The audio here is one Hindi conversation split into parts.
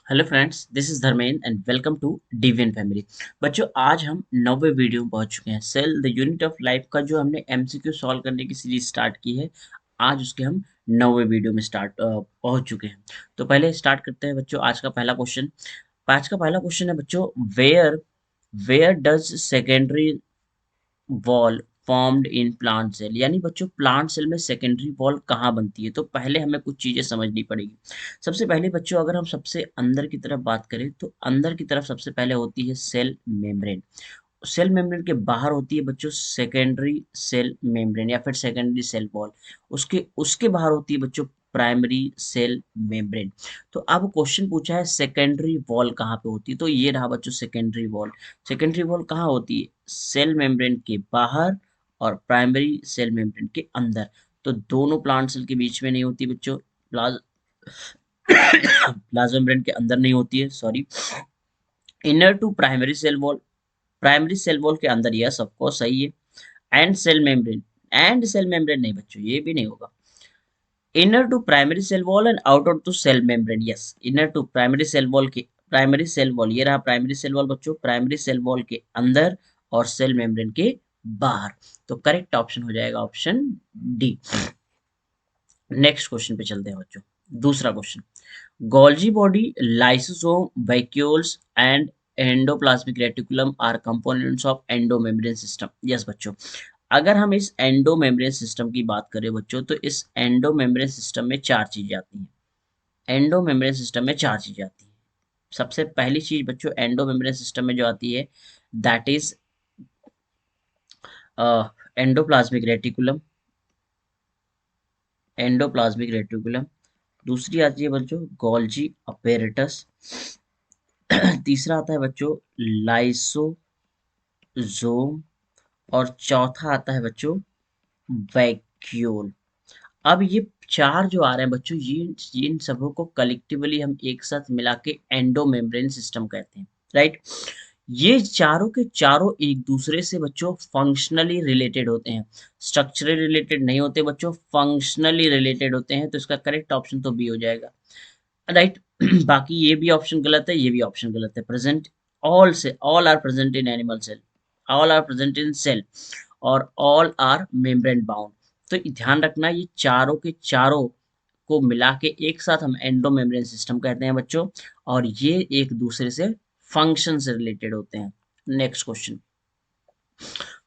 Hello friends, this is Dharmendra and welcome to डिवियन फैमिली। बच्चों, आज हम 9वें वीडियो में पहुंच चुके हैं। Cell the unit of life का जो हमने एमसीक्यू सॉल्व करने की सीरीज स्टार्ट की है, आज उसके हम 9वें वीडियो में पहुंच चुके हैं। तो पहले स्टार्ट करते हैं बच्चों आज का पहला क्वेश्चन। आज का पहला क्वेश्चन है बच्चों, where where does secondary wall formed in plant cell, यानी बच्चों प्लांट सेल में सेकेंडरी वॉल कहाँ बनती है। तो पहले हमें कुछ चीजें समझनी पड़ेगी। सबसे पहले बच्चों, अगर हम सबसे अंदर की तरफ बात करें तो अंदर की तरफ सबसे पहले होती है सेल मेम्ब्रेन। सेल मेम्ब्रेन के बाहर होती है बच्चों सेकेंडरी सेल मेम्ब्रेन या फिर सेकेंडरी सेल वॉल। उसके उसके बाहर होती है बच्चों प्राइमरी सेल मेम्ब्रेन। तो अब क्वेश्चन पूछा है सेकेंडरी वॉल कहाँ पे होती है, तो ये रहा बच्चों सेकेंडरी वॉल। सेकेंडरी वॉल कहाँ होती है? सेल मेम्ब्रेन के बाहर और प्राइमरी सेल मेम्ब्रेन के अंदर। तो दोनों प्लांट सेल के बीच में नहीं होती बच्चों। प्लाज प्लाज्मा मेम्ब्रेन के अंदर नहीं होती है, sorry. Inner to primary cell wall, primary cell wall के अंदर, यस ऑफ कोर्स सही है। And cell membrane, and cell membrane नहीं बच्चों, ये भी नहीं होगा। Inner to primary cell wall and outer to cell membrane, yes. Inner to primary cell wall के, प्राइमरी सेल वॉल ये रहा प्राइमरी सेल वॉल बच्चों, प्राइमरी सेल वॉल के अंदर और सेल मेम्ब्रेन के बाहर। तो करेक्ट ऑप्शन हो जाएगा ऑप्शन डी। नेक्स्ट क्वेश्चन पे चलते हैं बच्चों। दूसरा question, Golgi body, lysosome, vacuoles and endoplasmic reticulum are components of endomembrane system. Yes बच्चों, अगर हम इस एंडोमेम्ब्रेन सिस्टम की बात करें बच्चों, तो इस एंडोमेम्ब्रेन सिस्टम में चार चीजें आती हैं। एंडोमेम्ब्रेन सिस्टम में चार चीजें आती हैं। सबसे पहली चीज बच्चों एंडोमेम्ब्रेन सिस्टम में जो आती है, that is endoplasmic reticulum, endoplasmic reticulum. दूसरी आती है बच्चों गोल्जी अपैरेटस। तीसरा आता है बच्चों लाइसोसोम। और चौथा आता है बच्चों वैक्यूल। अब ये चार जो आ रहे हैं बच्चों, ये इन सबों को कलेक्टिवली हम एक साथ मिला के एंडोमेम्ब्रेन सिस्टम कहते हैं, राइट। ये चारों के चारों एक दूसरे से बच्चों फंक्शनली रिलेटेड होते हैं। स्ट्रक्चरली रिलेटेड नहीं होते बच्चों, फंक्शनली रिलेटेड होते हैं। तो इसका करेक्ट ऑप्शन तो बी हो जाएगा, राइट। बाकी ये भी ऑप्शन गलत है, ये भी ऑप्शन गलत है। प्रेजेंट, ऑल से, all are present in animal cell, all are present in cell, और ऑल आर मेम्ब्रेन बाउंड। तो ध्यान रखना, ये चारों के चारों को मिला के एक साथ हम एंडो मेम्ब्रेन सिस्टम कहते हैं बच्चों। और ये एक दूसरे से फंक्शन से रिलेटेड होते हैं। Next question,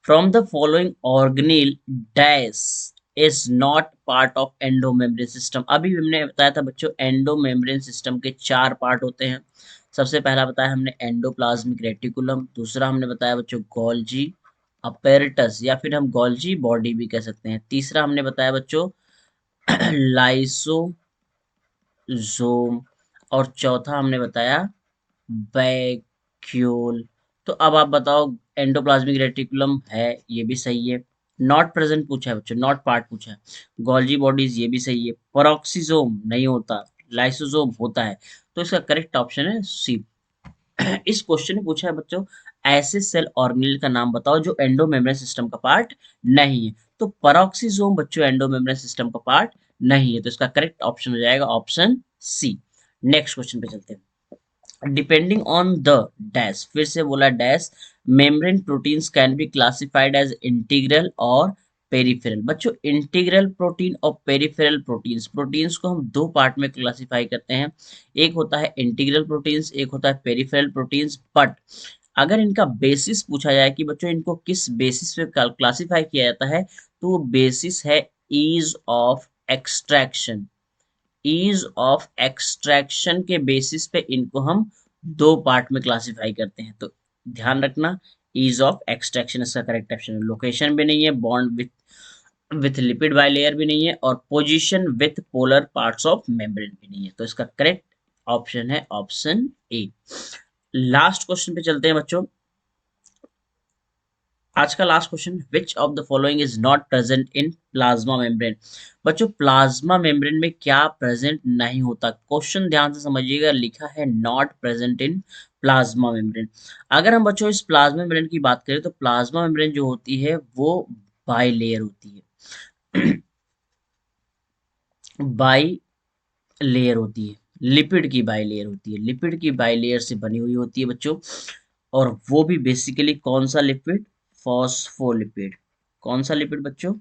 from the following organelle dash is not part of endomembrane system. अभी हमने बताया था बच्चों एंडोमेम्ब्रेन सिस्टम के चार पार्ट होते हैं। सबसे पहला बताया हमने एंडोप्लाज्मिक रेटिकुलम, दूसरा हमने बताया बच्चों गोल्जी अपैरेटस या फिर हम गोल्जी बॉडी भी कह सकते हैं, तीसरा हमने बताया बच्चों लाइसोसोम, और चौथा हमने बताया वैक्यूल। तो अब आप बताओ, एंडोप्लाज्मिक रेटिकुलम है, ये भी सही है। नॉट प्रेजेंट पूछा है बच्चों, नॉट पार्ट पूछा है। गोल्जी बॉडीज, ये भी सही है। पेरोक्सिसोम नहीं होता, लाइसोसोम होता है। तो इसका करेक्ट ऑप्शन है सी। इस क्वेश्चन में पूछा है बच्चों, ऐसे सेल ऑर्गेनेल का नाम बताओ जो एंडोमेम्ब्रेन सिस्टम का पार्ट नहीं है। तो पेरोक्सिसोम बच्चों एंडोमेम्ब्रेन सिस्टम का पार्ट नहीं है। तो इसका करेक्ट ऑप्शन हो जाएगा ऑप्शन सी। नेक्स्ट क्वेश्चन पे चलते हैं। डिपेंडिंग ऑन द डैश, फिर से बोला dash, membrane proteins can be classified as integral और पेरिफेरल। बच्चों इंटीग्रल प्रोटीन और पेरिफेरल प्रोटीन्स, प्रोटीन्स को हम दो पार्ट में क्लासिफाई करते हैं। एक होता है इंटीग्रल प्रोटीन्स, एक होता है पेरिफेरल प्रोटीन्स। बट अगर इनका बेसिस पूछा जाए कि बच्चों इनको किस बेसिस पे क्लासिफाई किया जाता है, तो वो बेसिस है ease of extraction. Ease of extraction के बेसिस पे इनको हम दो पार्ट में क्लासिफाई करते हैं। तो ध्यान रखना, ईज ऑफ एक्सट्रैक्शन इसका करेक्ट ऑप्शन है। लोकेशन भी नहीं है, बॉन्ड विथ लिपिड बाइलेयर भी नहीं है, और position with polar parts of membrane भी नहीं है। तो इसका करेक्ट ऑप्शन है ऑप्शन ए। लास्ट क्वेश्चन पे चलते हैं बच्चों। आज का last question, which of the following is not present in plasma membrane. बच्चों प्लाज्मा मेम्ब्रेन में क्या प्रेजेंट नहीं होता? क्वेश्चन ध्यान से समझिएगा, लिखा है not present in plasma membrane. अगर हम बच्चों इस प्लाज्मा मेम्ब्रेन की बात करें, तो प्लाज्मा मेम्ब्रेन जो होती है वो बाई लेयर होती है। बाई लेयर होती है, लिपिड की बाइलेयर होती है, लिपिड की बाइलेयर से बनी हुई होती है बच्चों। और वो भी बेसिकली कौन सा लिपिड? फॉस्फोलिपिड। कौन सा लिपिड बच्चों?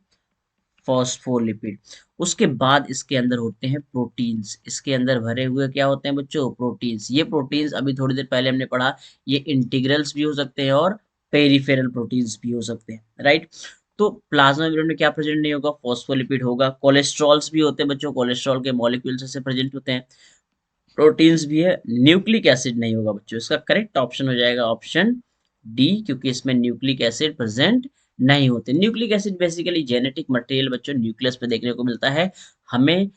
फॉस्फोलिपिड। उसके बाद इसके अंदर होते हैं प्रोटीन्स, इसके अंदर भरे हुए क्या होते हैं बच्चों? प्रोटीन्स। ये प्रोटीन्स अभी थोड़ी देर पहले हमने पढ़ा, ये इंटीग्रल्स भी हो सकते हैं और पेरिफेरल प्रोटीन्स भी हो सकते हैं, राइट। तो प्लाज्मा मेम्ब्रेन में क्या प्रेजेंट नहीं होगा? फॉस्फोलिपिड होगा। कोलेस्ट्रॉल्स भी होते हैं बच्चों, कोलेस्ट्रॉल के मॉलिक्यूल्स ऐसे प्रेजेंट होते हैं। प्रोटीन्स भी है। न्यूक्लिक एसिड नहीं होगा बच्चों, इसका करेक्ट ऑप्शन हो जाएगा ऑप्शन डी, क्योंकि इसमें न्यूक्लिक एसिड प्रेजेंट नहीं होते। Nucleic acid basically genetic material बच्चों न्यूक्लियस में देखने को मिलता है, हमें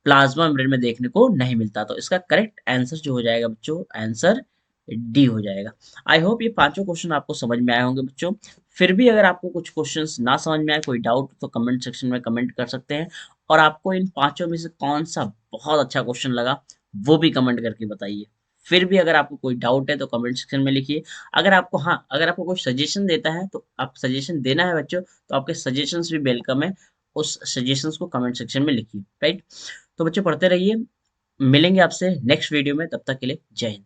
प्लाज्मा मेम्ब्रेन में देखने को नहीं मिलता। तो इसका करेक्ट आंसर जो हो जाएगा बच्चों, आंसर डी हो जाएगा। आई होप ये पांचों क्वेश्चन आपको समझ में आए होंगे बच्चों। फिर भी अगर आपको कुछ क्वेश्चंस ना समझ में आए, कोई डाउट, तो कमेंट सेक्शन में कमेंट कर सकते हैं। और आपको इन पांचों में से कौन सा बहुत अच्छा क्वेश्चन लगा, वो भी कमेंट करके बताइए। फिर भी अगर आपको कोई डाउट है तो कमेंट सेक्शन में लिखिए। अगर आपको कोई सजेशन देता है तो आप सजेशन देना है बच्चों, तो आपके सजेशंस भी वेलकम है। उस सजेशंस को कमेंट सेक्शन में लिखिए, राइट। तो बच्चों पढ़ते रहिए, मिलेंगे आपसे नेक्स्ट वीडियो में, तब तक के लिए जय हिंद।